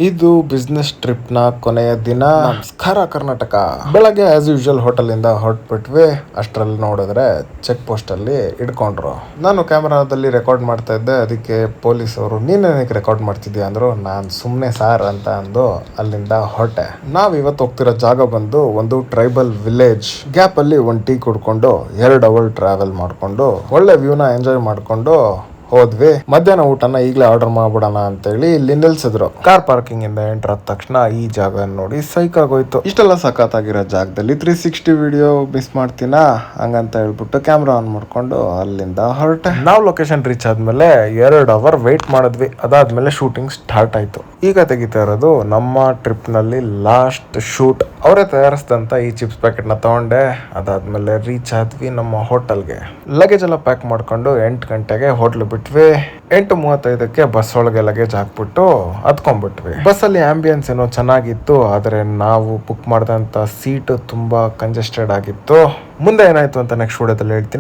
ಇದು business trip ನ ಕೊನೆಯ ದಿನ. ನಮಸ್ಕಾರ ಕರ್ನಾಟಕ. ಬೆಳಗ್ಗೆ ಆಸ್ ಯೂಶುವಲ್ ಹೋಟೆಲ್ ಇಂದ ಹೊರಟ್ಬಿಟ್ವಿ. ಅಷ್ಟರಲ್ಲಿ ನೋಡಿದ್ರೆ ಚೆಕ್ ಪೋಸ್ಟ್ ಅಲ್ಲಿ ಇಡ್ಕೊಂಡ್ರು. ನಾನು ಕ್ಯಾಮರಾದಲ್ಲಿ ರೆಕಾರ್ಡ್ ಮಾಡ್ತಾ ಇದ್ದೆ. ಅದಕ್ಕೆ ಪೊಲೀಸ್ ಅವರು ನೀನೇನಕ್ಕೆ ರೆಕಾರ್ಡ್ ಮಾಡ್ತಿದ್ಯಾ ಅಂದ್ರು. ನಾನ್ ಸುಮ್ನೆ ಸಾರ್ ಅಂತ ಅಂದು ಅಲ್ಲಿಂದ ಹೊರಟೆ. ನಾವ್ ಇವತ್ತು ಹೋಗ್ತಿರೋ ಜಾಗ ಬಂದು ಒಂದು ಟ್ರೈಬಲ್ ವಿಲೇಜ್. ಗ್ಯಾಪ್ ಅಲ್ಲಿ ಒಂದು ಟೀ ಕುಡ್ಕೊಂಡು 2 ಅವರ್ ಟ್ರಾವೆಲ್ ಮಾಡ್ಕೊಂಡು ಒಳ್ಳೆ ವ್ಯೂನ ಎಂಜಾಯ್ ಮಾಡ್ಕೊಂಡು ಹೋದ್ವಿ. ಮಧ್ಯಾಹ್ನ ಊಟನ ಈಗಲೇ ಆರ್ಡರ್ ಮಾಡ್ಬಿಡೋಣ ಅಂತೇಳಿ ಇಲ್ಲಿ ನಿಲ್ಸಿದ್ರು. ಕಾರ್ ಪಾರ್ಕಿಂಗ್ ಇಂದ ಎಂಟರ್ ಆದ ತಕ್ಷಣ ಈ ಜಾಗ ನೋಡಿ ಸೈಕ್ ಆಗೋಯ್ತು. ಇಷ್ಟೆಲ್ಲ ಸಖತ್ತಾಗಿರೋ ಜಾಗದಲ್ಲಿ 360 ವಿಡಿಯೋ ಮಿಸ್ ಮಾಡ್ತೀನಾ ಹಂಗಂತ ಹೇಳ್ಬಿಟ್ಟು ಕ್ಯಾಮ್ರಾ ಆನ್ ಮಾಡ್ಕೊಂಡು ಅಲ್ಲಿಂದ ಹೊರಟೆ. ನಾವು ಲೊಕೇಶನ್ ರೀಚ್ ಆದ್ಮೇಲೆ 2 ಅವರ್ ವೇಟ್ ಮಾಡಿದ್ವಿ. ಅದಾದ್ಮೇಲೆ ಶೂಟಿಂಗ್ ಸ್ಟಾರ್ಟ್ ಆಯ್ತು. ಈಗ ತೆಗಿತಾ ಇರೋದು ನಮ್ಮ ಟ್ರಿಪ್ ನಲ್ಲಿ ಲಾಸ್ಟ್ ಶೂಟ್. ಅವರೇ ತಯಾರಿಸಿದಂತ ಈ ಚಿಪ್ಸ್ ಪ್ಯಾಕೆಟ್ ನ ತಗೊಂಡೆ. ಅದಾದ್ಮೇಲೆ ರೀಚ್ ಆದ್ವಿ ನಮ್ಮ ಹೋಟೆಲ್ಗೆ. ಲಗೇಜ್ ಎಲ್ಲ ಪ್ಯಾಕ್ ಮಾಡ್ಕೊಂಡು 8 ಗಂಟೆಗೆ ಹೋಟ್ಲ್ ಬಿಟ್ವಿ. 8:35ಕ್ಕೆ ಬಸ್ ಒಳಗೆ ಲಗೇಜ್ ಹಾಕ್ಬಿಟ್ಟು ಹತ್ಕೊಂಡ್ಬಿಟ್ವಿ. ಬಸ್ಸಲ್ಲಿ ಆಂಬಿಯನ್ಸ್ ಏನೋ ಚೆನ್ನಾಗಿತ್ತು, ಆದರೆ ನಾವು ಬುಕ್ ಮಾಡಿದಂತ ಸೀಟ್ ತುಂಬಾ ಕಂಜೆಸ್ಟೆಡ್ ಆಗಿತ್ತು. ಮುಂದೆ ಏನಾಯ್ತು ಅಂತ ನೆಕ್ಸ್ಟ್ ವಿಡಿಯೋದಲ್ಲಿ ಹೇಳ್ತೀನಿ.